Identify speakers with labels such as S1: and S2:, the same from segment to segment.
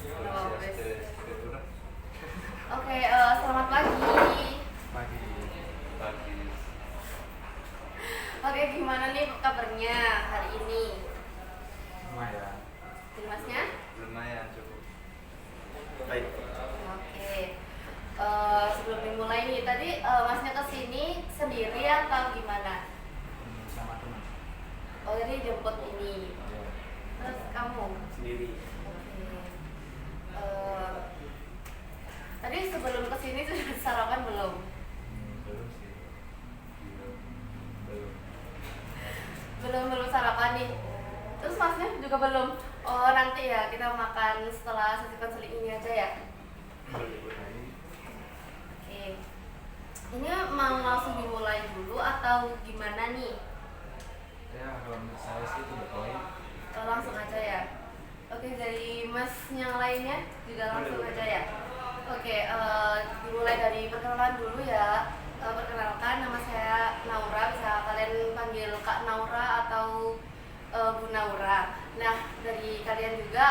S1: Oh, wes.
S2: Itu kan
S1: Oke, selamat pagi.
S2: pagi pagi
S1: Oke, gimana nih kabarnya hari ini?
S2: lumayan
S1: Jadi masnya?
S2: lumayan cukup baik.
S1: Oke. Sebelum dimulai nih, tadi masnya kesini sendiri atau gimana?
S2: Sama teman.
S1: Oh, jadi jemput ini.
S2: Iya.
S1: Terus kamu?
S2: Sendiri.
S1: Oke. Eh, Tadi sebelum kesini sudah sarapan belum?
S2: Belum sih. Belum. Belum.
S1: Belum sarapan nih. Terus masnya juga belum. Oh, nanti ya kita makan setelah sesi konseling ini aja ya. Oke. Ini mau langsung dimulai dulu atau gimana nih?
S2: Ya kalau menurut saya sih itu baik.
S1: Langsung aja ya. Oke, dari mas yang lainnya juga langsung aja ya. Oke, dimulai dari perkenalan dulu ya. Perkenalkan, nama saya Naura, bisa kalian panggil Kak Naura atau Bu Naura. Nah, dari kalian juga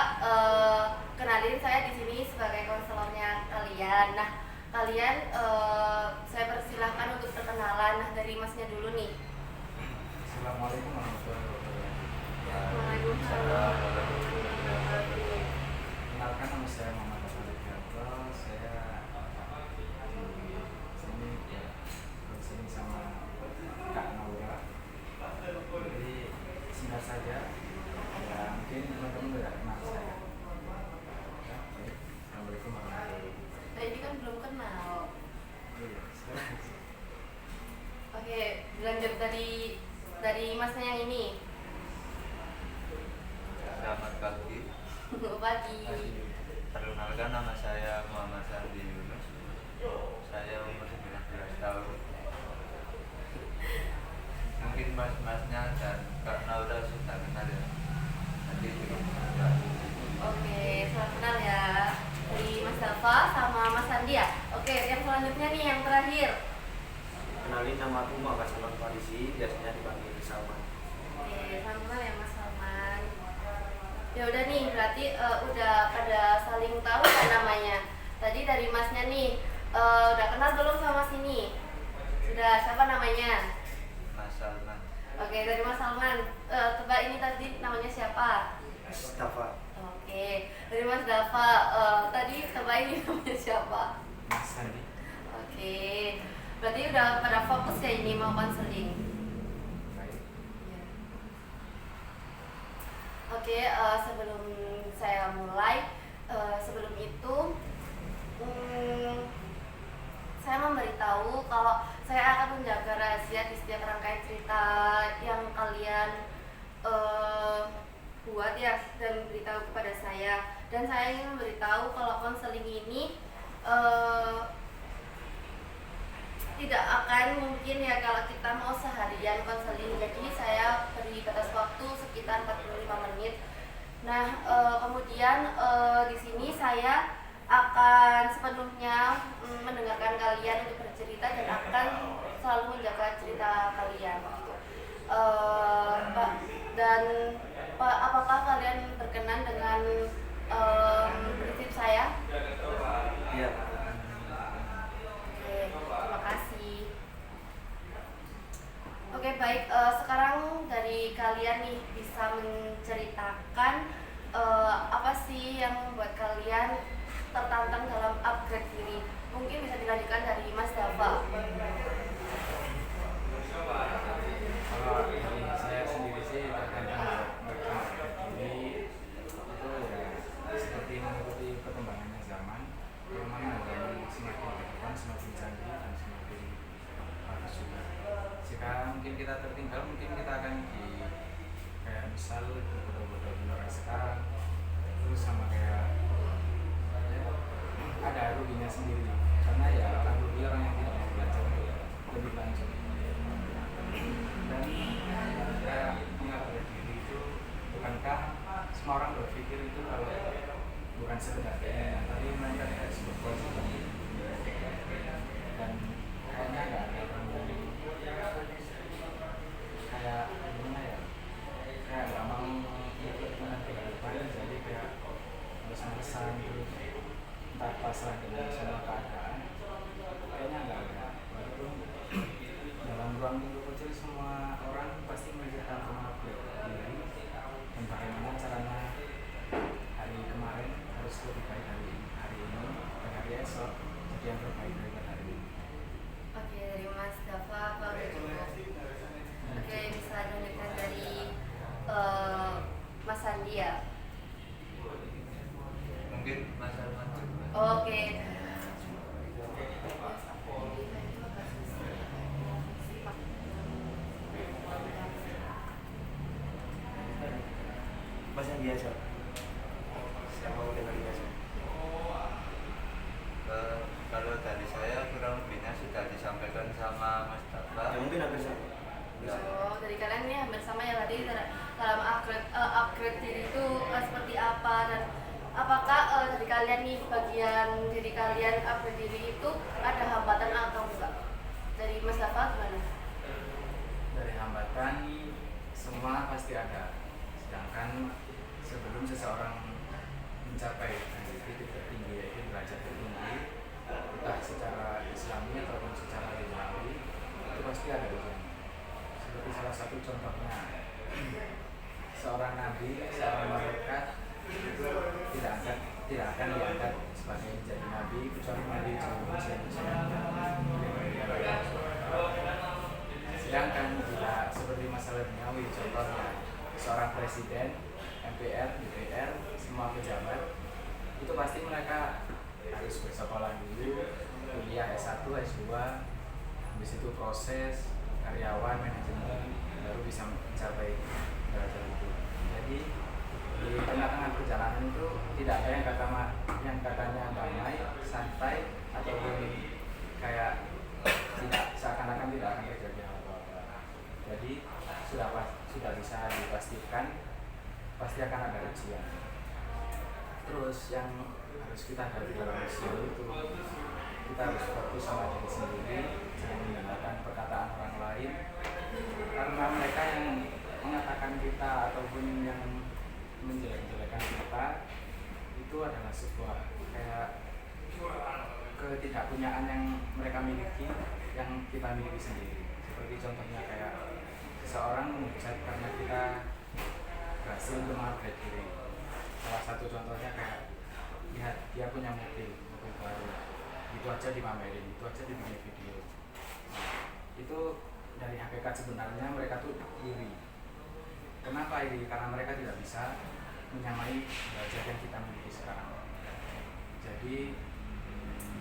S1: kenalin saya di sini sebagai konselornya kalian. Nah, kalian saya persilahkan untuk perkenalan. Nah, dari masnya dulu nih.
S2: Assalamualaikum warahmatullahi wabarakatuh.
S1: Waalaikumsalam warahmatullahi wabarakatuh.
S2: Kenalkan nama saya Muhammad Asari Diarto. Saya di sini ya bersini sama Kak Naura. Jadi singkat saja, ya mungkin teman-teman udah kenal saya. Ya, baik. Assalamualaikum warahmatullahi wabarakatuh.
S1: Nah, ini kan belum kenal.
S2: Iya, sekarang
S1: Oke, lanjut dari masnya yang ini.
S3: Selamat pagi.
S1: Pagi.
S3: Perkenalkan, nama saya Muhammad Sandi Yunus. Saya umur 19 tahun. Mungkin mas-masnya dan Kak Naura sudah kenal ya. Nanti juga kenal.
S1: Oke, selamat kenal ya. Dari Mas Dafa sama Mas Sandi ya. Oke, yang selanjutnya nih yang terakhir.
S4: Kenalin, nama aku Muhammad Salman Farisi, biasanya dipanggil Salman.
S1: Oke, selamat kenal ya Mas Salman. Ya udah nih, berarti udah pada saling tahu kan namanya. Tadi dari Masnya nih, udah kenal belum sama sini? Sudah, siapa namanya?
S3: Mas Salman.
S1: Oke, dari Mas Salman. Coba ini tadi namanya siapa?
S4: Mustafa.
S1: Oke, dari Mas Dafa. Tadi coba ini namanya siapa?
S2: Mas Sandi.
S1: Oke, berarti udah pada fokus ya ini mau konseling.
S2: Baik.
S1: Ya. Oke, sebelum saya mulai, sebelum itu saya memberitahu kalau saya akan menjaga rahasia di setiap rangkaian cerita yang kalian buat ya dan beritahu kepada saya. Dan saya ingin memberitahu kalau konseling ini tidak akan mungkin ya kalau kita mau seharian konseling. Jadi saya beri batas waktu sekitar 45 menit. Nah, kemudian di sini saya akan sepenuhnya mendengarkan kalian untuk bercerita dan akan selalu menjaga cerita kalian. Pak, dan Pak, apakah kalian berkenan dengan prinsip saya?
S4: Iya.
S1: Oke, terima kasih. Oke, baik. Sekarang dari kalian nih bisa menceritakan apa sih yang membuat kalian tertantang dalam upgrade diri. Mungkin bisa dilanjutkan dari Mas Dafa.
S2: Kalau dari saya sendiri sih terkadang ini itu ya seperti mengikuti perkembangannya zaman, yang mana zaman semakin ke depan semakin canggih dan semakin bagus juga. Jika mungkin kita tertinggal, mungkin kita akan di kayak misal bodoh-bodoh di orang sekarang, terus sama kayak ya, ada ruginya sendiri karena ya akan rugi orang yang tidak mau belajar lebih lanjut. Dan saya mengupgrade diri itu bukankah semua orang berpikir itu kalau bukan sekedar keinginan, tapi mereka kayak sebuah kewajiban. Dan kayaknya nggak ada orang yang kayak gimana ya, kayak nggak mau ikut nanti ke depan, jadi kayak harus kecemasan terus entah pasrah dengan semua keadaan, kayaknya nggak ada. Walaupun dalam ruang lingkup kecil semua orang pasti melihat kemampuan diri dan bagaimana caranya hari kemarin harus lebih baik dari hari ini dan hari esok jadi yang terbaik daripada hari ini.
S1: Oke, dari Mas Dafa kalau udah cukup. Oke, bisa lanjutkan dari Mas Sandi ya.
S3: Mungkin Mas Arman juga.
S1: Oke.
S4: Mas yang biasa. Saya mau dengar biasa.
S3: Kalau dari saya kurang lebihnya sudah disampaikan sama Mas Dafa.
S4: Ya mungkin hampir sama.
S3: Ya.
S1: Oh, dari kalian nih hampir sama ya tadi dalam upgrade diri itu seperti apa, dan apakah dari kalian nih bagian diri kalian upgrade diri itu ada hambatan atau enggak? Dari Mas Dafa gimana?
S2: Dari hambatan semua pasti ada, sedangkan sebelum seseorang mencapai titik tertinggi yaitu derajat tertinggi entah secara Islami ataupun secara duniawi itu pasti ada ujian. Seperti salah satu contohnya seorang nabi, seorang malaikat itu tidak akan diangkat sebagai menjadi nabi kecuali melalui ujian-ujian. Sedangkan jika seperti masalah duniawi, contohnya seorang presiden, MPR, DPR, semua pejabat itu pasti mereka harus bersekolah dulu, kuliah S1, S2, habis itu proses karyawan, manajemen, baru bisa mencapai derajat itu. Jadi di tengah-tengah perjalanan itu tidak ada yang katanya damai, santai, ataupun kayak tidak seakan-akan tidak akan terjadi apa-apa. Jadi sudah bisa dipastikan pasti akan ada ujian. Terus yang harus kita hadapi dalam ujian itu kita harus fokus sama diri sendiri, jangan mendengarkan perkataan orang lain, karena mereka yang mengatakan kita ataupun yang menjelek-jelekan kita itu adalah sebuah kayak ketidakpunyaan yang mereka miliki yang kita miliki sendiri. Seperti contohnya kayak seseorang menghujat karena kita berhasil untuk mengupgrade diri. Salah satu contohnya kayak lihat dia punya mobil baru, itu aja dipamerin, itu aja dibikin video. Itu dari hakikat sebenarnya mereka tuh iri. Kenapa iri? Karena mereka tidak bisa menyamai derajat yang kita miliki sekarang. Jadi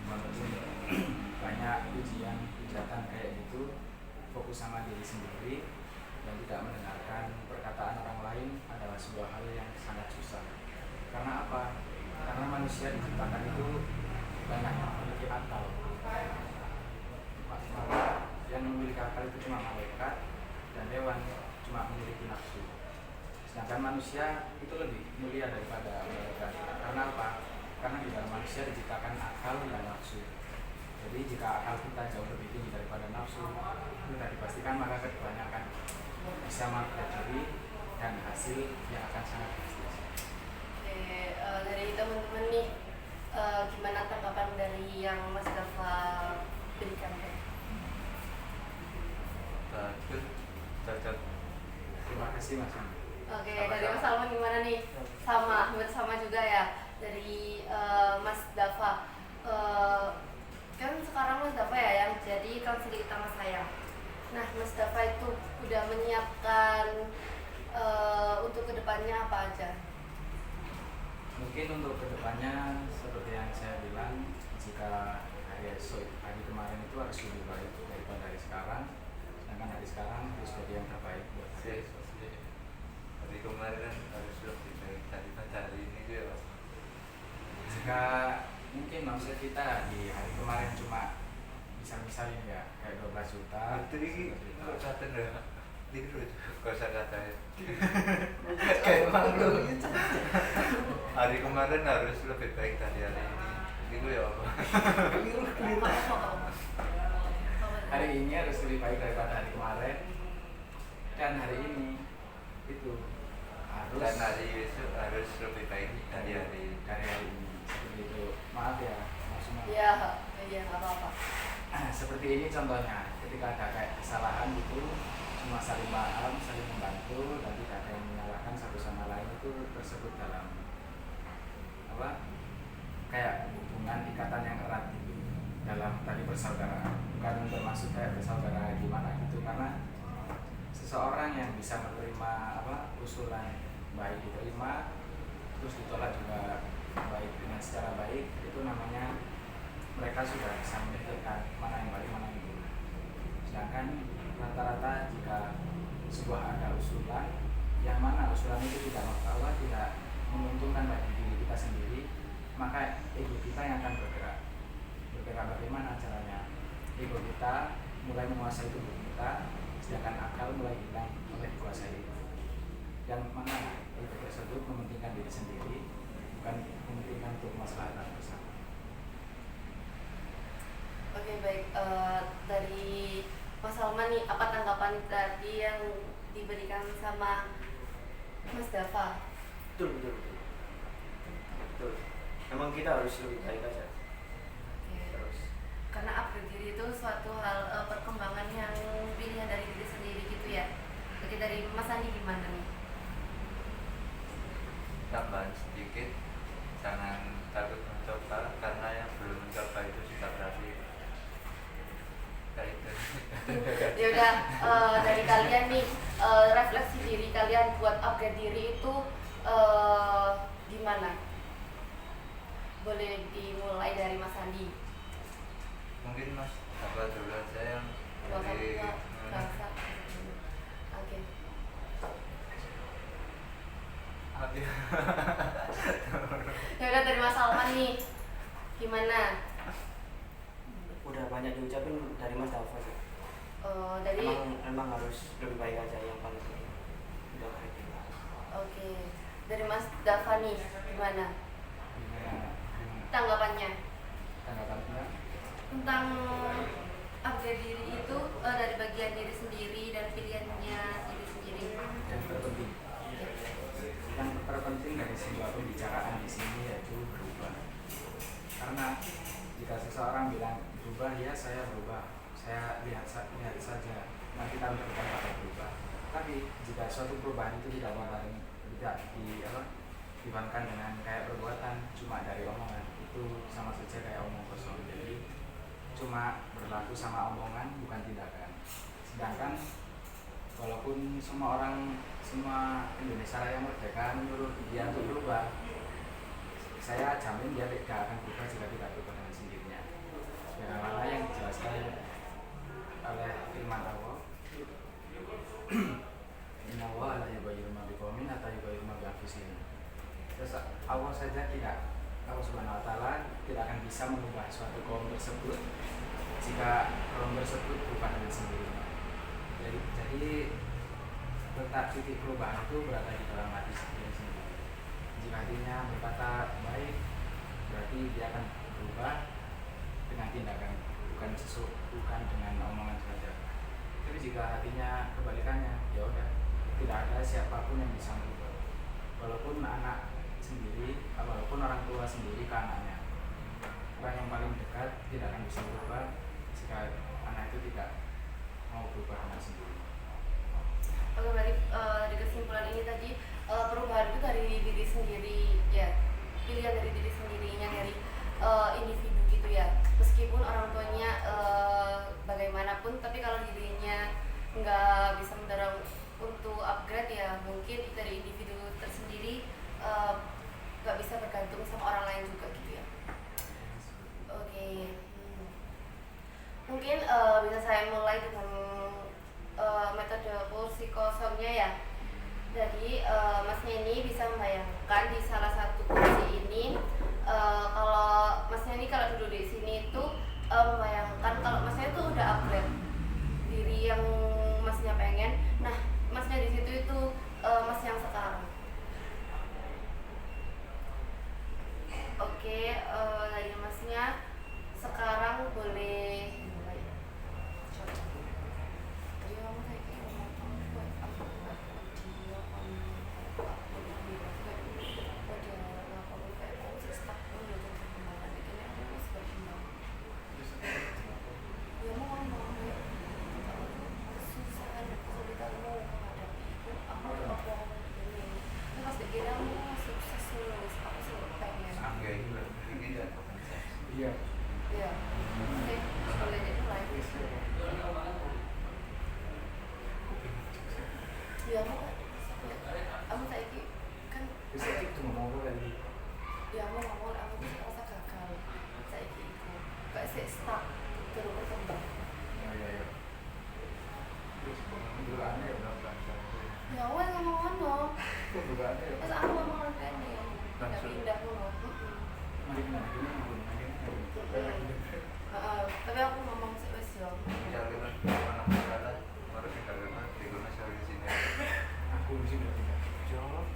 S2: walaupun banyak hujatan kayak gitu, fokus sama diri sendiri dan tidak mendengarkan perkataan orang lain adalah sebuah hal yang sangat susah. Karena apa? Karena manusia diciptakan itu banyak yang memiliki akal. Maka yang memiliki akal itu cuma malaikat dan hewan cuma memiliki nafsu. Sedangkan manusia itu lebih mulia daripada malaikat. Karena apa? Karena di dalam manusia diciptakan akal dan nafsu. Jadi jika akal kita jauh lebih tinggi daripada nafsu, sudah dipastikan maka keduanya akan bisa mempelajari dan hasil yang akan sangat drastis.
S1: Oke, dari teman-teman nih, gimana tanggapan dari yang Mas Dafa berikan?
S3: Bagus, cocok.
S2: Terima kasih Mas.
S1: Oke, dari Mas Salman gimana nih? Sama juga ya dari Mas Dafa. Kan sekarang Mas Dafa ya yang jadi konseling utama saya. Nah, Mas Dafa itu udah menyiapkan untuk kedepannya apa aja?
S2: Mungkin untuk kedepannya seperti yang saya bilang, jika hari kemarin itu harus lebih baik daripada hari sekarang, sedangkan hari sekarang harus jadi yang terbaik buat hari esok.
S3: Hari kemarin harus lebih baik daripada hari ini ya.
S2: Jika mungkin omset kita di hari kemarin cuma bisa-misalin ya kayak 12 juta.
S3: Ini kok satu enggak? Tiru kosa katanya. Kayak malu. Hari kemarin harus lebih baik dari hari ini. Itu ya apa?
S2: Hari ini harus lebih baik daripada hari kemarin, dan hari ini itu
S3: dan hari besok harus lebih baik dari hari
S2: ini seperti itu. Maaf ya maksudnya
S1: Iya, iya nggak apa-apa.
S2: seperti ini contohnya, ketika ada kayak kesalahan gitu cuma saling paham, saling membantu, dan tidak ada yang menyalahkan satu sama lain, itu tersebut dalam apa kayak hubungan ikatan yang erat gitu, dalam tali persaudaraan. Bukan bermaksud kayak bersaudara gimana gitu, karena seseorang yang bisa menerima usulan baik diterima terus ditolak juga baik dengan secara baik, itu namanya mereka sudah bisa memikirkan mana yang baik mana yang buruk. Sedangkan rata-rata jika sebuah ada usulan yang mana usulan itu tidak menguntungkan bagi diri kita sendiri, maka ego kita yang akan bergerak bagaimana caranya. Ego kita mulai menguasai tubuh kita, sedangkan akal mulai hilang oleh kuasai itu. Yang mana ego tersebut mementingkan diri sendiri, bukan mementingkan untuk masalah bersama.
S1: Oke, baik. Dari Mas Salman nih, apa tanggapan tadi yang diberikan sama Mas Dava?
S4: Betul. Memang kita harus lebih baik aja.
S1: Oke.
S4: Terus
S1: Karena upgrade diri itu suatu hal perkembangan yang pilihan dari diri sendiri gitu ya. Oke, dari Mas Andi gimana nih?
S3: tambahan sedikit, jangan takut mencoba karena yang belum mencoba itu sudah berhasil. Kayak itu.
S1: Ya udah, dari kalian nih, refleksi diri kalian buat upgrade diri itu gimana? Boleh dimulai dari Mas Andi.
S3: Mungkin Mas apa dulu aja yang dari
S1: Rasa. Oke. Ya udah, dari Mas Salman nih, gimana?
S4: udah banyak diucapin dari Mas Dava sih.
S1: Dari
S4: Emang harus lebih baik aja, yang paling penting. Udah kayak gitu.
S1: Oke, dari Mas Dava nih, gimana tanggapannya tentang upgrade diri itu dari bagian diri sendiri dan pilihannya diri sendiri?
S2: Yang terpenting dari sebuah pembicaraan di sini yaitu berubah. Karena jika seseorang bilang berubah, ya saya berubah, saya lihat saja, nah kita bukan pada berubah. Tapi jika suatu perubahan itu tidak dibandingkan dengan kayak perbuatan, cuma dari omongan, itu sama saja kayak omong kosong. Jadi cuma berlaku sama omongan, bukan tindakan. Sedangkan walaupun semua Indonesia Raya Merdeka menyuruh dia untuk berubah, saya jamin dia tidak akan berubah jika tidak berubah dengan sendirinya. Sebagaimana yang dijelaskan oleh firman Allah, Inna Allah la yughayyiru ma biqaumin hatta yughayyiru ma bi anfusihim. Terus Allah Subhanahu wa taala tidak akan bisa mengubah suatu kaum tersebut jika kaum tersebut berubah dengan sendirinya. Jadi letak titik perubahan itu berada di dalam hati sendiri. Jika hatinya berkata baik, berarti dia akan berubah dengan tindakan, bukan dengan omongan saja. Tapi jika hatinya kebalikannya, ya udah, tidak ada siapapun yang bisa berubah. Walaupun anak sendiri, walaupun orang tua sendiri ke anaknya, orang yang paling dekat tidak akan bisa berubah jika anak itu tidak mau berubah anak sendiri.
S1: Oke, berarti di kesimpulan ini tadi perubahan itu dari diri sendiri ya, pilihan dari diri sendirinya, dari individu gitu ya. Meskipun orang tuanya bagaimanapun, tapi kalau dirinya nggak bisa mendorong untuk upgrade, ya mungkin dari individu tersendiri nggak bisa bergantung sama orang lain juga gitu ya. Oke. Mungkin bisa saya mulai dengan metode kursi kosongnya ya. Jadi Masnya ini bisa membayangkan di salah satu kursi ini, kalau Masnya ini kalau duduk di sini itu membayangkan kalau Masnya itu udah upgrade diri yang Masnya pengen. Nah, Masnya di situ itu Mas yang sekarang. Oke, dari Masnya sekarang boleh mulai. Dia ngomong kayak
S2: Iya.
S1: Iya. Oke, boleh dimulai. Ya, kamu saiki kan
S2: Bisa itu ngomong lagi.
S1: ya aku ngomong aku rasa gagal saiki iku kayak sik stuck terus berkembang.
S2: Oh iya iya. Dulu aneh ya berapa?
S1: Ya wes ngomong ngono.
S2: Dulu aneh ya.
S1: Terus aku ngomong lagi kene. Tapi indah ngono.
S2: Mari kita
S1: Tapi aku ngomong sik wes yo.
S3: Misalnya anak masalah, harus tinggalkan di rumah saya di sini.
S2: aku di sini tidak. Jawab.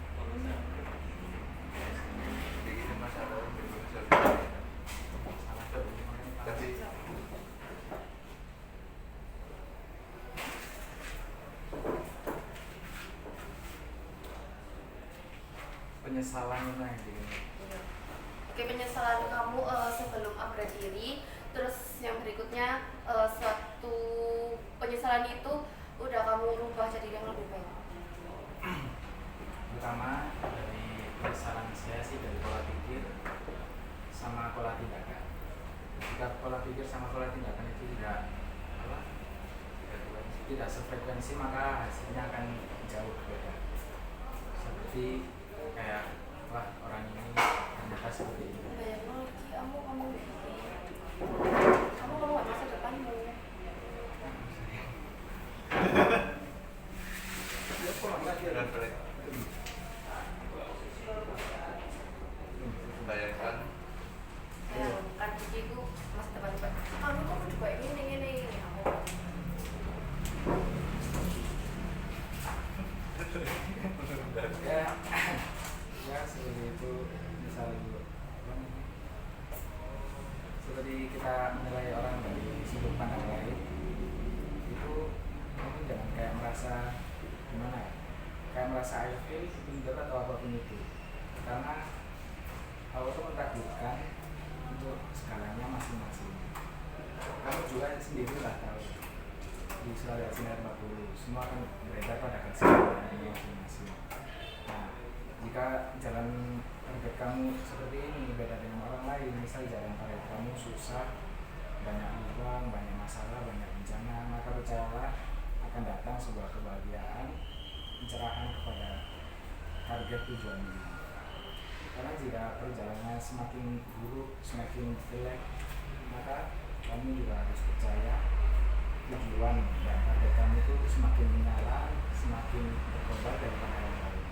S3: Begini masalah di rumah saya di sini.
S2: Salah tuh.
S3: Tapi
S2: penyesalan yang gini.
S1: Iya. Oke, penyesalan kamu sebelum upgrade diri. Terus yang berikutnya suatu penyesalan itu udah kamu rubah jadi yang lebih baik.
S2: Pertama dari penyesalan saya sih dari pola pikir sama pola tindakan. Jika pola pikir sama pola tindakan itu tidak apa tidak sefrekuensi maka hasilnya akan jauh berbeda. Seperti kayak wah orang ini ternyata seperti ini.
S1: Banyak banget kamu nggak masa depanmu.
S3: refleks. Bayangkan
S1: Kan bikiku masa depan kamu kok juga ini aku.
S2: Ya, ya seperti itu misalnya dulu. Seperti kita menilai orang dari sudut pandang lain itu kamu jangan kayak merasa gimana ya, kayak merasa ilfil, minder atau apapun itu, karena Allah itu mentakdirkan untuk skalanya masing-masing. Kamu juga sendiri lah tahu di surah Yasin ayat 40 semua akan beredar pada kesenangannya masing-masing. Nah, jika jalan target kamu seperti ini beda dengan orang lain, misal jalan target kamu susah, banyak lubang, banyak masalah, banyak bencana, maka percayalah akan datang sebuah kebahagiaan, pencerahan kepada target tujuanmu. Karena jika perjalanannya semakin buruk, semakin jelek, maka kamu juga harus percaya tujuan dan target kamu itu semakin menyala, semakin berkobar daripada yang lain.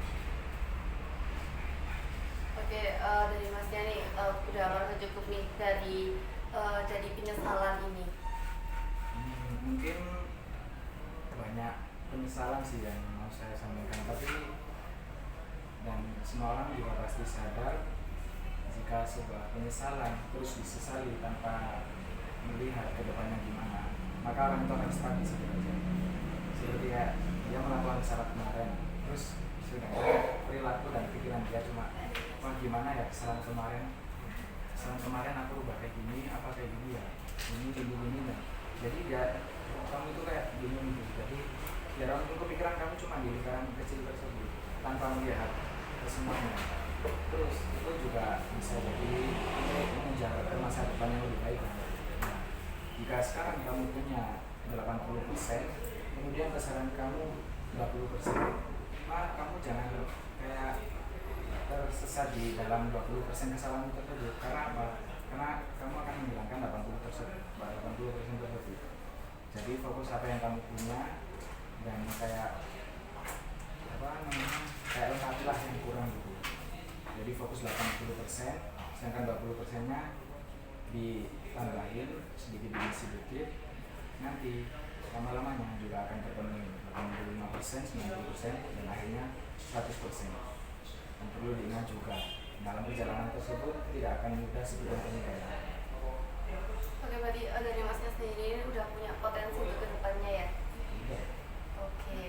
S1: Oke, dari Masnya nih udah merasa cukup nih dari jadi penyesalan ini.
S2: Mungkin banyak penyesalan sih yang mau saya sampaikan, tapi dan semua orang juga pasti sadar jika sebuah penyesalan terus disesali tanpa melihat ke depannya gimana, maka orang itu akan stuck di situ aja. Seperti ya, dia melakukan kesalahan kemarin, terus sudah perilaku dan pikiran dia cuma wah gimana ya kesalahan kemarin aku rubah kayak gini, apa kayak gini ya, ini dan jadi dia kamu itu kayak bingung gitu. Jadi ya orang itu kepikiran kamu cuma di lingkaran kecil tersebut tanpa melihat ke semuanya. Terus itu juga bisa jadi untuk mengejar ke masa depan yang lebih baik. Nah, jika sekarang kamu punya 80%, kemudian kesalahan kamu 20%, maka kamu jangan kayak tersesat di dalam 20% kesalahan tersebut. Karena apa? Karena kamu akan menghilangkan 80% tersebut. Jadi fokus apa yang kamu punya dan kayak apa namanya, kayak lengkapilah yang kurang gitu. Jadi fokus 80%, sedangkan 20%-nya ditambahin sedikit demi sedikit, nanti lama-lamanya juga akan terpenuhi 85%, 90%, dan akhirnya 100%. Dan perlu diingat juga, dalam perjalanan tersebut tidak akan mudah seperti yang kamu bayangkan.
S1: Oke, berarti dari Masnya sendiri ini udah punya potensi untuk kedepannya ya?
S2: Iya.
S1: Oke.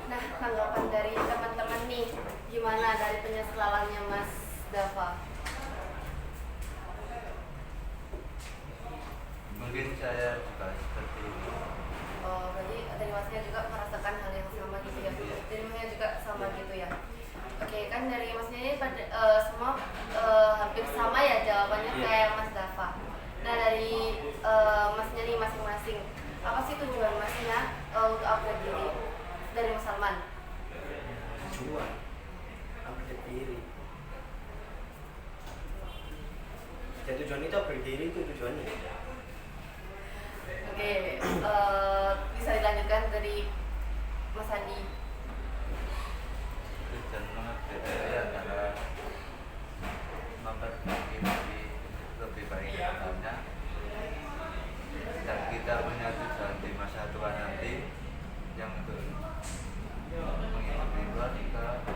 S1: Nah, tanggapan dari teman-teman nih, gimana dari penyesalannya Mas Dava?
S3: mungkin saya juga seperti itu.
S1: Oh, berarti dari Masnya juga merasakan hal yang sama gitu ya? Dari Masnya juga sama gitu ya? Oke, kan dari Masnya ini semua hampir sama ya jawabannya
S4: Iya.
S1: kayak Mas Dava.
S4: Dan tujuan itu berdiri itu tujuannya.
S1: Oke, bisa dilanjutkan dari Mas Andi.
S3: Tujuan mengupgrade diri adalah memperbaiki diri lebih baik kedepannya, dan kita punya tujuan di masa tua nanti yang untuk mengikuti keluarga,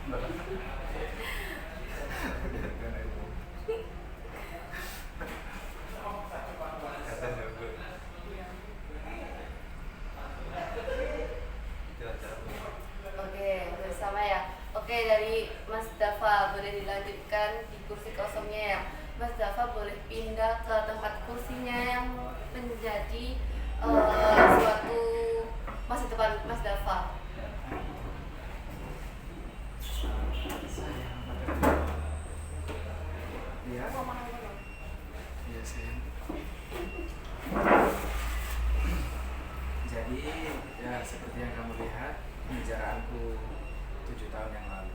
S3: mengikuti kata nunggu itu aja.
S1: Oke, bersama ya. Oke, dari Mas Dafa boleh dilanjutkan di kursi kosongnya ya. Mas Dafa boleh pindah ke tempat kursinya yang menjadi suatu masa depan Mas Dafa.
S2: Iya. Iya sih. Jadi ya seperti yang kamu lihat pembicaraanku 7 tahun yang lalu.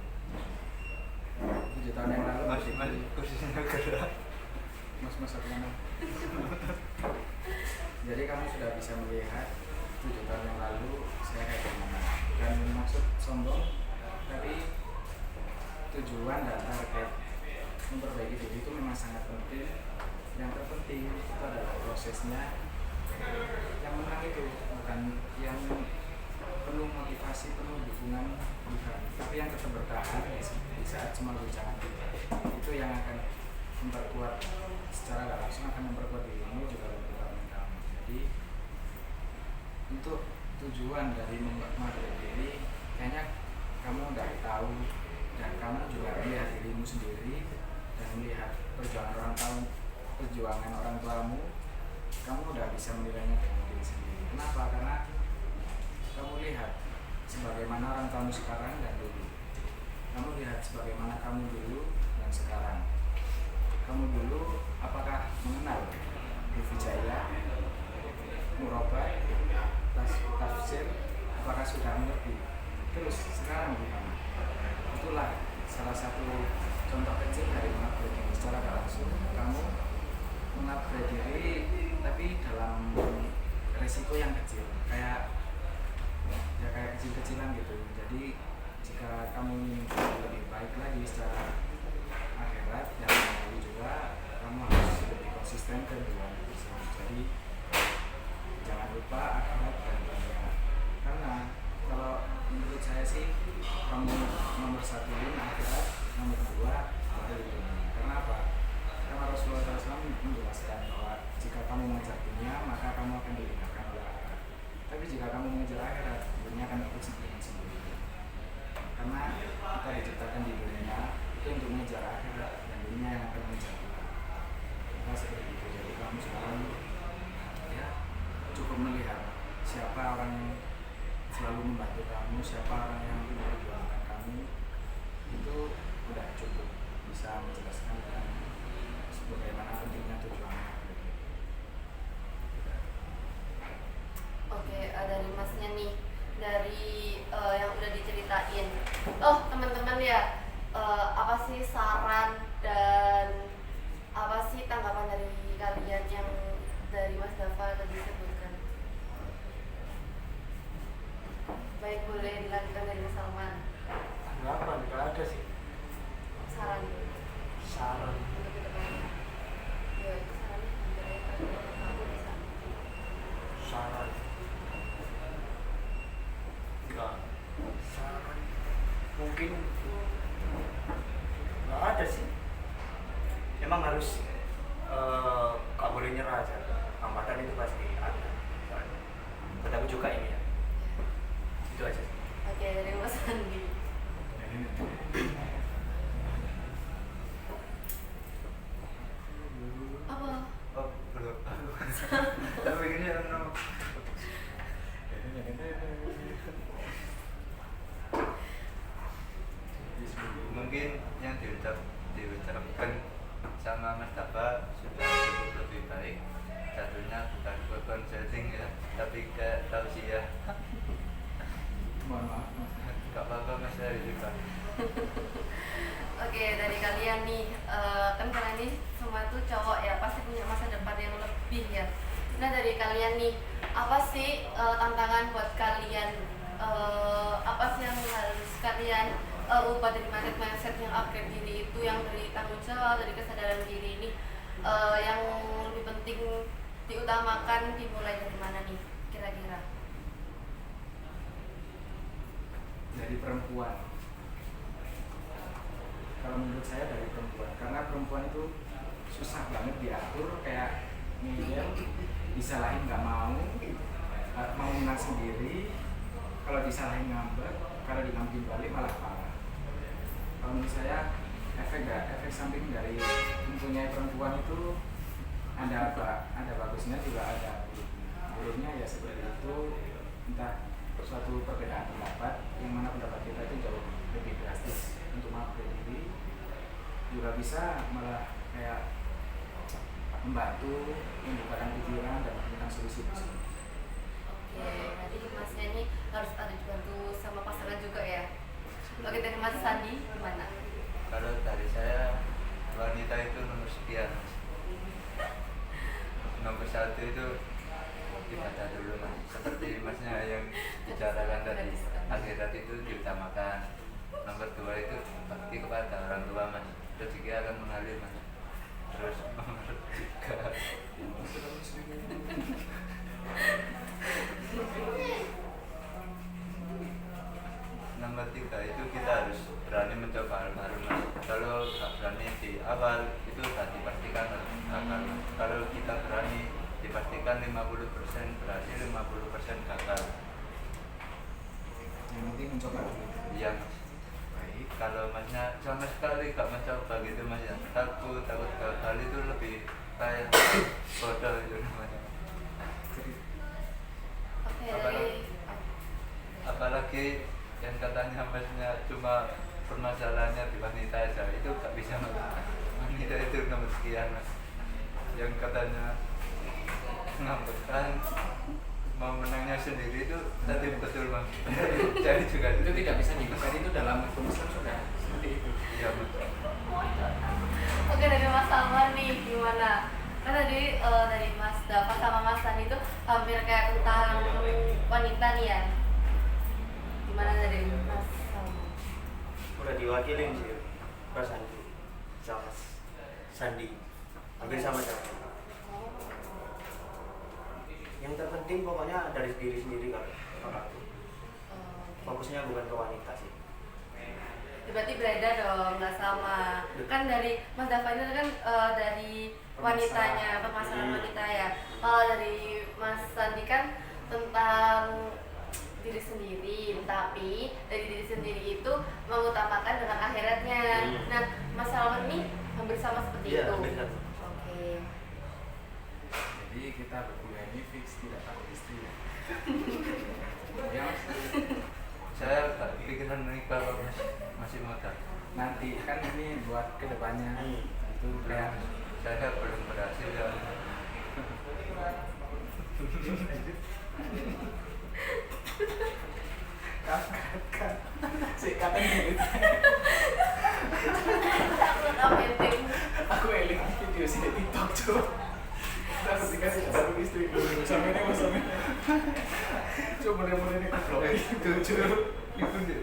S2: 7 tahun yang lalu
S3: Masih kursinya gerak.
S2: Mas aku mana? Jadi kamu sudah bisa melihat 7 tahun yang lalu saya kayak gimana. Dan maksud sombong, tapi tujuan dan target memperbaiki diri itu memang sangat penting. Yang terpenting itu adalah prosesnya. Yang menang itu bukan yang penuh motivasi, penuh dukungan, bukan. Tapi yang tetap bertahan di saat semua guncangan kita. Itu yang akan memperkuat secara gak langsung, akan memperkuat dirimu juga memperkuat mentalmu. Jadi untuk tujuan dari memperbaiki diri, kayaknya kamu udah tahu dan kamu juga melihat dirimu sendiri dan melihat perjuangan orang tuamu, kamu udah bisa menilainya dengan diri sendiri. Kenapa? Karena kamu lihat sebagaimana orang tuamu sekarang dan dulu. Kamu lihat sebagaimana kamu dulu dan sekarang. Kamu dulu apakah mengenal Vijaya, Murabat, tafsir, apakah sudah mengerti? Terus sekarang gimana? Itulah salah satu contoh kecil dari mengupgrade diri secara gak langsung. Kamu mengupgrade diri tapi dalam resiko yang kecil, kayak kecil-kecilan gitu. Jadi jika kamu ingin lebih baik lagi secara akhirat dan lalu juga, kamu harus lebih konsisten ke dua tersebut. Jadi jangan lupa akhirat dan dunia. Karena kalau menurut saya sih kamu nomor 1 akhirat, nomor 2 baru dunia. Karena apa? Karena Rasulullah SAW menjelaskan bahwa jika kamu mengejar dunia, maka kamu akan dihindarkan oleh akhirat. Tapi jika kamu mengejar akhirat, dunia akan ikut sendiri. Karena kita diciptakan di dunia itu untuk mengejar akhirat, dan dunia yang akan mengejar kita. Maka seperti itu. Jadi kamu sekarang ya cukup melihat siapa orang yang selalu membantu kamu, siapa orang yang memperjuangkan kamu, itu udah cukup bisa menjelaskan tentang bagaimana pentingnya tujuan.
S1: Oke, dari Masnya nih, dari yang udah diceritain. Oh, teman-teman ya, apa sih saran dan apa sih tanggapan dari kalian yang dari Mas Dafa tadi sebutkan? Baik, boleh dilanjutkan dari Mas Salman.
S4: Tanggapan nggak ada sih.
S1: Saran untuk kedepannya. Ya, itu sarannya dari kamu bisa.
S4: Saran nggak, saran mungkin nggak ada sih. Emang harus nggak boleh nyerah aja. Hambatan itu pasti ada. Tetapi juga ini ya, itu aja sih.
S1: Oke, dari Mas Andi. Apa?
S3: Oh, belum. Tapi ini no. Mungkin yang diucapkan sama Mas Dafa sudah cukup lebih baik. Jatuhnya bukan ke consulting ya, tapi ke tausiah.
S2: Mohon maaf.
S3: Gak apa-apa Mas, dari juga.
S1: Oke, Oke, dari kalian nih, kan kalian nih semua tuh cowok ya, pasti punya masa depan yang lebih ya. Nah dari kalian nih, apa sih tantangan buat kalian? Apa sih yang harus kalian ubah dari mindset yang upgrade diri itu, yang dari tanggung jawab, dari kesadaran diri ini, yang lebih penting diutamakan, dimulai dari mana nih kira-kira?
S2: Dari perempuan. Kalau menurut saya dari perempuan, karena perempuan itu susah banget diatur, kayak ngeyel, disalahin nggak mau menang sendiri, kalau disalahin ngambek, kalau diambil balik malah parah. Kalau menurut saya efek samping dari mempunyai perempuan itu ada bagusnya juga ada buruknya. Buruknya ya seperti itu, entah suatu perbedaan pendapat yang mana pendapat kita itu jauh lebih drastis untuk mengupgrade diri, juga bisa malah kayak membantu membukakan pikiran dan menemukan solusi.
S1: Oke, nanti masnya ini harus ada dibantu sama pasangan juga ya. Oke, dari Mas Sandi gimana?
S3: Kalau dari saya, wanita itu nomor sekian. Nomor satu itu ibadah dulu mas. Seperti masnya yang bicarakan tadi, akhirat itu diutamakan. Nomor dua itu bakti kepada orang tua mas. Rezeki akan mengalir mas. Terus nomor tiga nomor tiga itu kita harus berani mencoba hal baru mas. Kalau nggak berani di awal itu sudah dipastikan gagal. Kalau kita berani dipastikan 50% berhasil, 50% gagal.
S2: Yang penting mencoba dulu.
S3: Iya mas.
S2: Baik.
S3: Kalau masnya sama sekali gak mencoba gitu mas ya, takut gagal itu lebih kayak bodoh itu namanya.
S1: Oke,
S3: Apalagi yang katanya masnya cuma permasalahannya di wanita aja, itu gak bisa mas. Wanita itu nomor sekian mas. Yang katanya ngambekkan mau menangnya sendiri itu tadi betul mas. Jadi juga
S2: Itu tidak bisa digunakan, itu dalam hukum Islam sudah seperti itu.
S3: iya mas.
S1: Oke, dari Mas Salman nih gimana? Kan tadi dari Mas Dafa sama Mas Sandi itu hampir kayak tentang wanita nih ya. Gimana dari Mas Salman?
S4: Udah diwakilin sih Mas Sandi sama Mas Sandi, hampir sama sama. Yang terpenting pokoknya dari diri sendiri kalau aku. Fokusnya bukan ke wanita sih.
S1: Berarti beda dong, nggak sama. Kan dari Mas Dafa ini kan dari wanitanya, permasalahan wanita ya. Kalau dari Mas Sandi kan tentang diri sendiri, tapi dari diri sendiri itu mengutamakan dengan akhiratnya. Nah, Mas Salman ini hampir sama seperti
S4: Iya,
S1: itu.
S4: hampir sama.
S1: Oke.
S2: Jadi kita berdua ini fix tidak takut istri ya. Ya mas.
S3: Saya gak pikiran menikah kalau masih muda.
S2: Nanti kan ini buat kedepannya itu kayak
S3: Saya belum berhasil ya.
S2: kan sikatan gitu.
S1: Amazing.
S2: Aku eling video sih di TikTok tuh. Aku dikasih satu istri dulu sampai ini mas sampai. Coba mulai ini keblok itu cuy. Itu dia.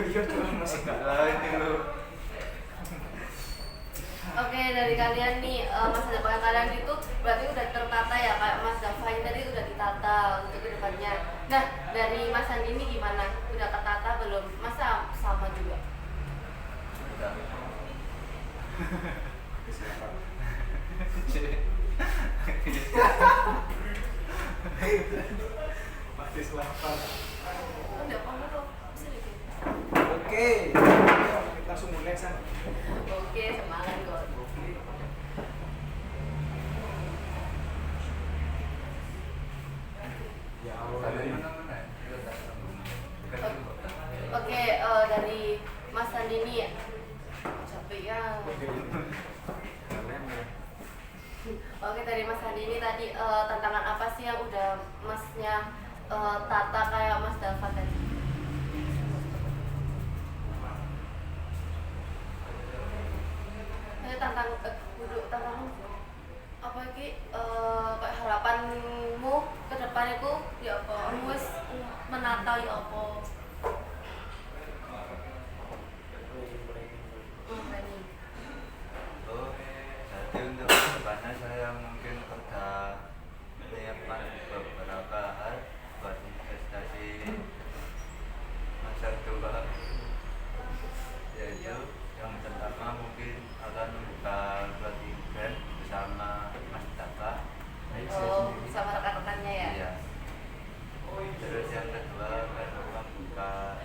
S2: Iya tuh masih nggak
S3: Lain itu.
S1: Oke, dari kalian nih masa depan kalian itu berarti udah tertata ya, kayak Mas Dafa ini tadi udah ditata untuk kedepannya. Nah, dari Mas Sandi ini gimana? Udah ketata belum? Masa sama juga?
S3: Udah.
S2: mati selatan.
S1: Udah, kamu tuh bisa dikit.
S2: Oke, kita langsung mulai sana.
S1: Oke, semangat kok.
S2: Ya
S3: Dari
S2: Allah.
S3: mana-mana ya? Kita tak tahu. Bukan itu.
S1: Oke, dari Mas Sandi ini ya. Capek ya. Oke, dari Mas Sandi ini tadi tantangan apa sih yang udah Masnya tata kayak Mas Dafa tadi? maksudnya tantangan apa iki kayak harapanmu ke depan itu ya apa wis menata ya apa planning.
S3: Oh, jadi untuk kedepannya saya mungkin udah menyiapkan beberapa hal buat investasi masa tua, yaitu yang pertama mungkin akan membuka clothing brand bersama Mas Dava.
S1: Oh, sama rekan-rekannya ya.
S3: Iya. Terus yang kedua akan membuka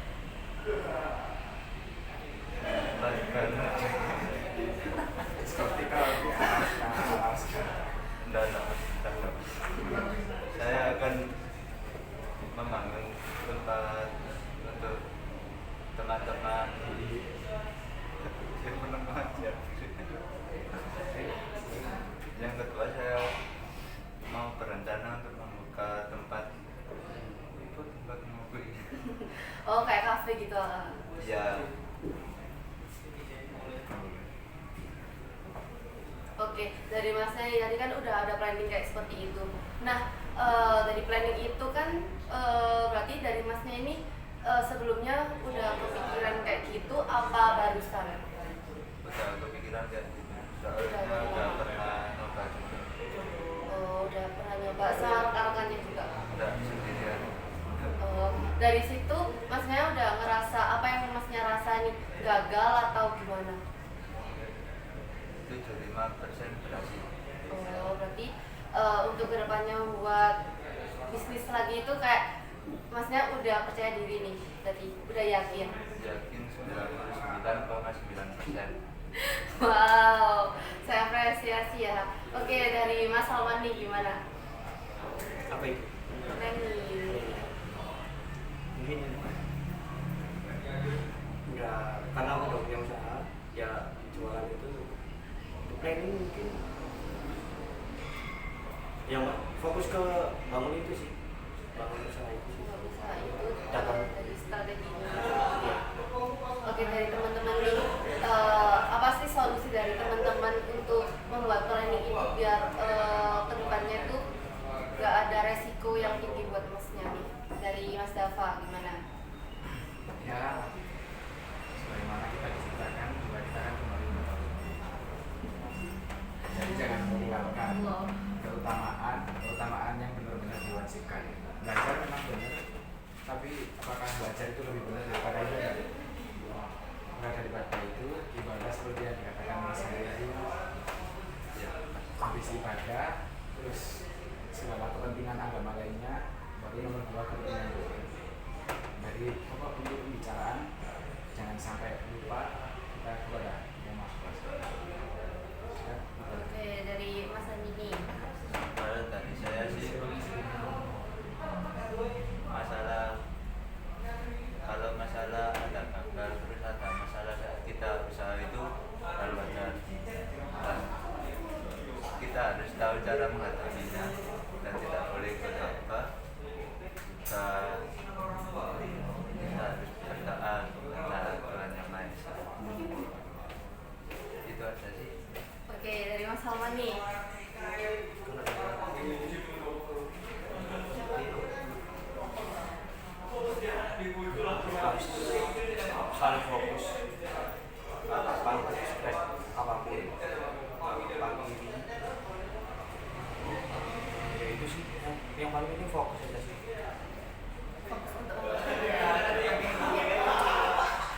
S2: seperti kalau di Alaska.
S3: Enggak. Saya akan membangun tempat untuk teman-teman yang menengah aja. Yang kedua saya mau berencana untuk membuka tempat ngopi.
S1: Oh, kayak kafe gitu.
S3: Ya.
S1: Oke, dari masnya tadi kan udah ada planning kayak seperti itu. Nah, dari planning itu kan berarti dari masnya ini sebelumnya udah kepikiran kayak gitu apa barusan?
S3: Udah kepikiran kayak gitu. Soalnya udah pernah nyoba juga.
S1: Oh, udah pernah nyoba sama rekan-rekannya juga.
S3: Udah sendirian.
S1: Oh, dari situ masnya udah ngerasa apa yang masnya rasa nih gagal atau gimana?
S3: 75% berhasil.
S1: Oh, berarti untuk kedepannya membuat bisnis lagi itu kayak masnya udah percaya diri nih, berarti udah yakin.
S3: Yakin 99,9%.
S1: Wow, saya apresiasi ya. Oke, dari Mas Salman nih gimana?
S4: Apa itu?
S1: Planning.
S4: Mungkin udah karena aku udah punya usaha ya jualan itu untuk planning mungkin yang fokus ke bangun itu sih, bangun usaha itu sih.
S1: Nggak bisa itu
S4: Dapat.
S1: dari strateginya.
S4: Iya.
S1: Oke, dari teman-teman nih, apa sih solusi dari teman-teman untuk membuat planning itu biar kedepannya itu gak ada resiko yang tinggi buat masnya nih? Dari Mas Dava gimana?
S2: Ya, sebagaimana kita diciptakan juga kita kan kembali menurut. Jadi jangan meninggalkan keutamaan yang benar-benar diwajibkan. Belajar memang benar, tapi apakah belajar itu lebih benar daripada ibadah? Maka daripada itu, ibadah seperti yang dikatakan Mas Hari tadi, ya, habis ibadah, terus segala kepentingan agama lainnya, baru nomor 2 kepentingan dunia. Dari pokok untuk pembicaraan, jangan sampai lupa kita kepada Yang Maha Kuasa. Ya,
S1: Oke, dari Mas Andi nih.
S3: Kalau tadi saya sih masalah ada gagal terus ada masalah saat kita usaha itu hal wajar dan kita harus tahu cara menghadapinya dan tidak boleh ikut apa dan kita harus bertaat kepada Tuhan Yang Maha Esa. Itu aja sih.
S1: Oke, dari Mas Salman nih.
S4: Harus selalu fokus tanpa stres apapun pagi ini ya itu sih yang paling penting fokus aja sih.
S1: Fokus untuk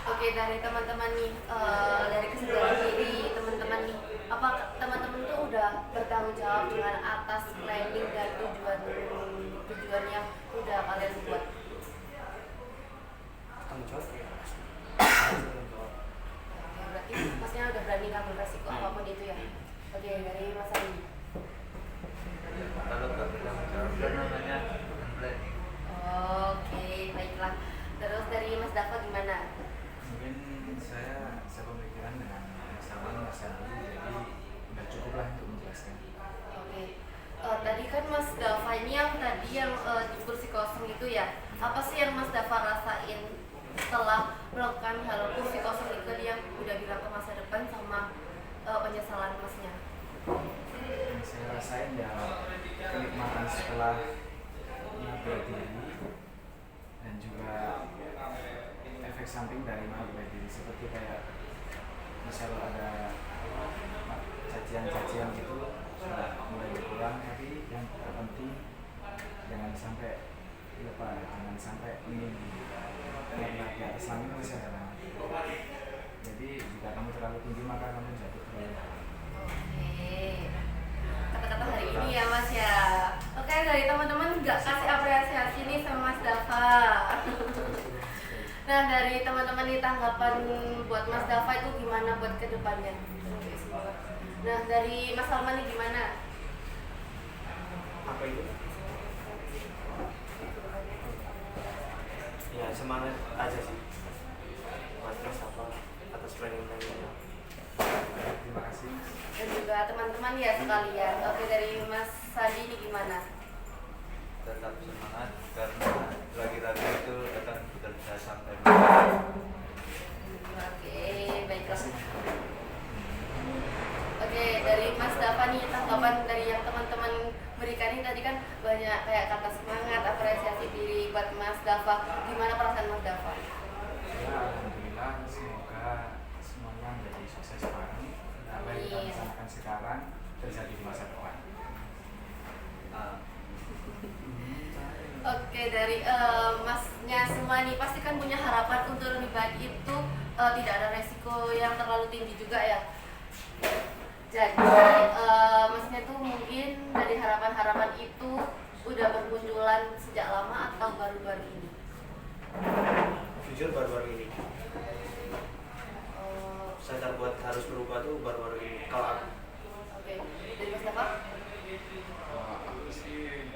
S1: Oke, dari teman-teman nih, dari kesadaran diri teman-teman nih, apa teman-teman tuh udah bertanggung jawab dengan atas planning dan tujuan yang udah kalian buat?
S4: Tanggung jawab ya pasti.
S1: Oke, berarti masnya udah berani ngambil resiko apapun itu ya. Oke, dari Mas Andi.
S3: Kalau nggak bertanggung jawab kan namanya bukan planning.
S1: Oke, baiklah. Terus dari Mas Dava gimana?
S2: mungkin saya pemikiran dengan sama Mas Andi, jadi udah cukup lah untuk menjelaskan.
S1: Oke, tadi kan Mas Dava ini yang tadi yang di kursi kosong itu ya, apa sih yang Mas Dava rasain setelah melakukan hal kursi kosong itu tadi yang udah bilang ke masa depan sama penyesalan
S2: efek samping dari mengabaikan diri, seperti kayak misal ada cacian-cacian gitu sudah mulai berkurang, tapi yang terpenting jangan sampai lupa, jangan sampai ingin karena di atas langit bisa ada. Jadi jika kamu terlalu tinggi maka kamu jatuh terlalu dalam.
S1: Oke, kata-kata hari ini ya Mas ya. Oke, dari teman-teman nggak kasih apresiasi nih sama Mas Dava. Nah, dari teman-teman nih tanggapan buat Mas Dava itu gimana buat kedepannya? Nah, dari Mas Salman nih gimana?
S4: Apa itu? Ya semangat aja sih Mas apa atas planning-planningnya.
S2: Terima kasih.
S1: Dan juga teman-teman ya sekalian. Oke, dari Mas Sandi ini gimana?
S3: Tetap semangat karena lagi-lagi itu akan bekerja sampai malam.
S1: Oke, baiklah. Oke, dari Mas Dava nih tanggapan dari yang teman-teman berikan ini tadi kan banyak kayak kata semangat, apresiasi diri buat Mas Dava. Gimana perasaan Mas Dava?
S2: Ya, alhamdulillah, semoga semuanya menjadi sukses bareng. Apa yang kita laksanakan sekarang terjadi di masa depan.
S1: Oke, dari Masnya semua nih pasti kan punya harapan untuk lebih baik itu tidak ada resiko yang terlalu tinggi juga ya. Jadi Masnya tuh mungkin dari harapan-harapan itu udah bermunculan sejak lama atau baru-baru ini?
S4: Jujur baru-baru ini. Sadar buat harus berubah tuh baru-baru ini. Kalau aku.
S1: Oke, dari Mas Dava?
S2: Aku sih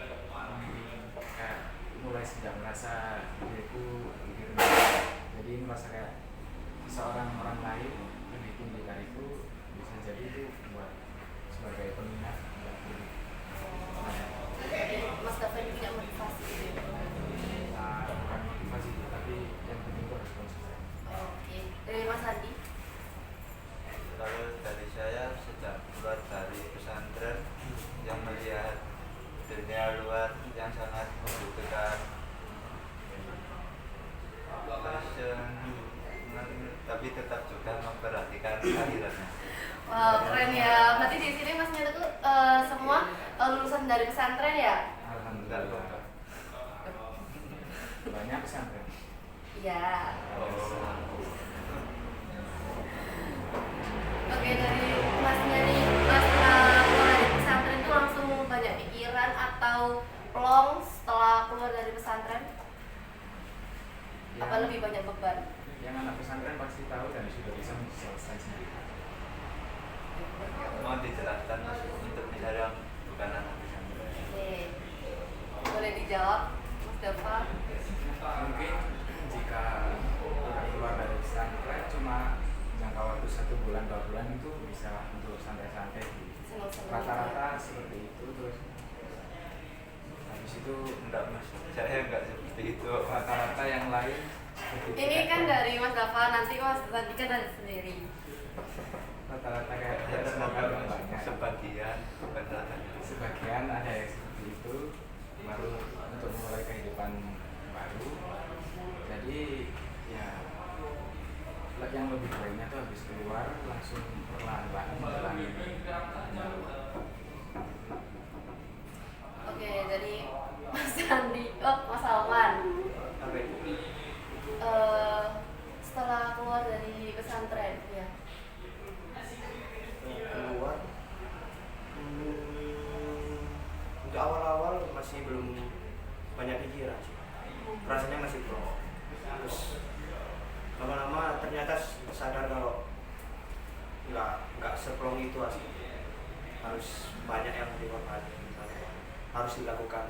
S2: kayak mulai sejak merasa diriku lebih rendah. Jadi merasa kayak seorang orang lain lebih tinggi dariku, bisa jadi itu buat sebagai pengingat buat diri.
S1: Jadi Mas Dava ini punya motivasi gitu ya?
S2: Bukan motivasi, tapi yang penting itu harus konsisten.
S1: Oke, dari Mas Andi?
S3: Lalu dari saya sejak keluar dari pesantren yang melihat dunia luar yang sangat membutuhkan passion, tapi tetap juga memperhatikan akhiratnya.
S1: Wow, keren ya. Berarti di sini Masnya itu semua lulusan dari pesantren ya?
S2: Alhamdulillah. Banyak pesantren.
S1: Iya.
S3: Oh.
S1: Oke, dari Masnya nih, Mas keluar dari pesantren itu langsung banyak pikiran atau plong setelah keluar dari pesantren? Apa lebih banyak beban?
S2: Yang anak pesantren pasti tahu dan sudah bisa selesai sendiri.
S3: Mau dijelaskan Mas untuk bisa yang bukan anak pesantren.
S1: Oke, boleh dijawab Mas Dava?
S2: Mungkin jika udah keluar dari pesantren cuma jangka waktu 1 bulan 2 bulan itu bisa untuk santai-santai
S1: Senang-senang.
S2: rata-rata seperti itu, terus habis itu
S3: Enggak Mas, saya enggak seperti itu.
S2: rata-rata yang lain seperti
S1: Ini
S2: tidak.
S1: kan dari Mas Dava, nanti Mas Andi kan dari sendiri.
S2: rata-rata kayak
S3: Ya,
S2: semoga banyak.
S3: sebagian bukan rata.
S2: Sebagian ada yang seperti itu baru untuk memulai kehidupan baru. Jadi ya yang lebih baiknya tuh habis keluar langsung perlahan-lahan menjalani.
S1: Oke, dari Mas Andi, Mas Salman.
S4: Apa itu?
S1: Setelah keluar dari pesantren, ya.
S4: Keluar untuk awal-awal masih belum banyak pikiran sih, rasanya masih belum. Terus lama-lama ternyata sadar kalau nggak seplong itu asli, harus banyak yang dikorbankan, harus dilakukan,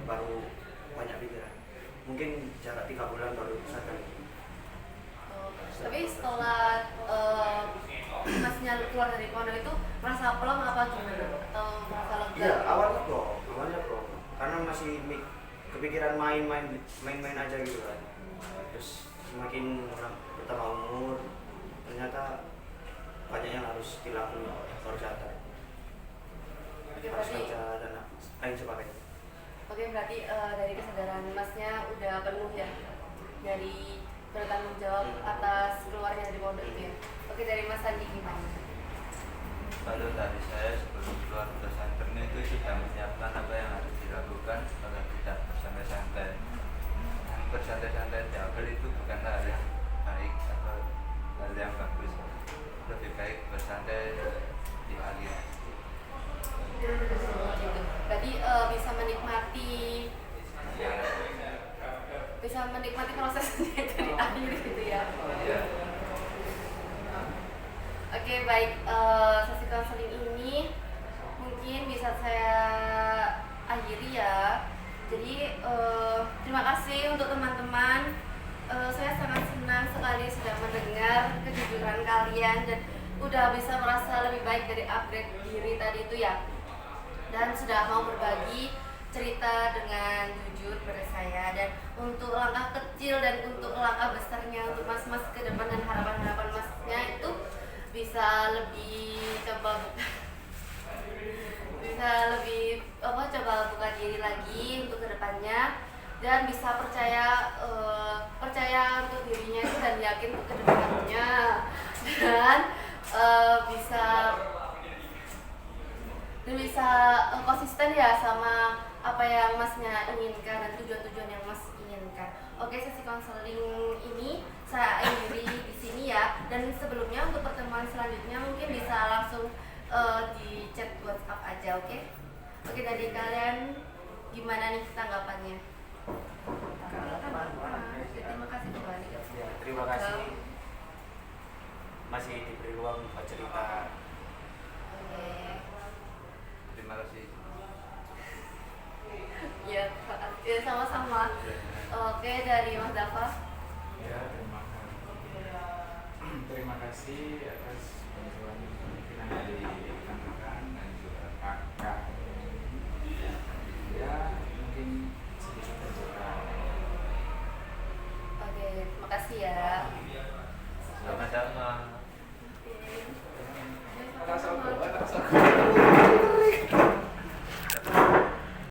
S4: baru banyak pikiran. Mungkin jarak 3 bulan baru sadar.
S1: Tapi setelah Masnya keluar dari pondok itu merasa plong apa gimana? Atau merasa lega?
S4: Iya, awalnya plong, karena masih kepikiran main-main aja gitu kan. Terus semakin bertambah umur, ternyata banyak yang harus dilakukan, baru sadar.
S1: Oke,
S4: Harus
S1: berarti
S4: kerja dan lain sebagainya.
S1: Oke, berarti dari kesadaran Masnya udah penuh ya dari bertanggung jawab atas keluarnya dari pondok itu ya. Oke, dari Mas Andi gimana?
S3: Kalau dari saya sebelum keluar pesantren itu sudah menyiapkan apa yang harus dilakukan agar tidak bersantai-santai. Dan bersantai-santai di awal itu bukanlah hal yang baik atau hal yang bagus. Lebih baik bersantai di akhir.
S1: Gitu. Berarti bisa menikmati prosesnya itu di akhir gitu ya.
S3: Ya,
S1: Oke, baik, sesi konseling ini mungkin bisa saya akhiri ya. Jadi terima kasih untuk teman-teman. Saya sangat senang sekali sudah mendengar kejujuran kalian dan udah bisa merasa lebih baik dari upgrade diri tadi itu ya. Dan sudah mau berbagi cerita dengan jujur pada saya, dan untuk langkah kecil dan untuk langkah besarnya untuk mas-mas ke depan dan harapan-harapan masnya itu bisa lebih coba buka diri lagi untuk kedepannya, dan bisa percaya untuk dirinya itu dan yakin untuk kedepannya, dan bisa konsisten ya sama apa yang masnya inginkan dan tujuan-tujuan yang mas inginkan. Oke, sesi konseling ini saya akhiri di sini ya. Dan sebelumnya untuk pertemuan selanjutnya mungkin bisa langsung di chat WhatsApp aja, oke? Oke, dari kalian gimana nih tanggapannya? Terima kasih kembali.
S4: Ya, terima kasih masih diberi ruang buat cerita.
S1: Oke.
S3: terima kasih.
S1: Ya, sama-sama. Oke, dari Mas Dafa.
S2: Ya, terima kasih atas bantuan pimpinan dari rekan-rekan dan juga kakak. Ya, mungkin sedikit pencerahan.
S1: Oke, terima kasih ya.
S3: Sama-sama.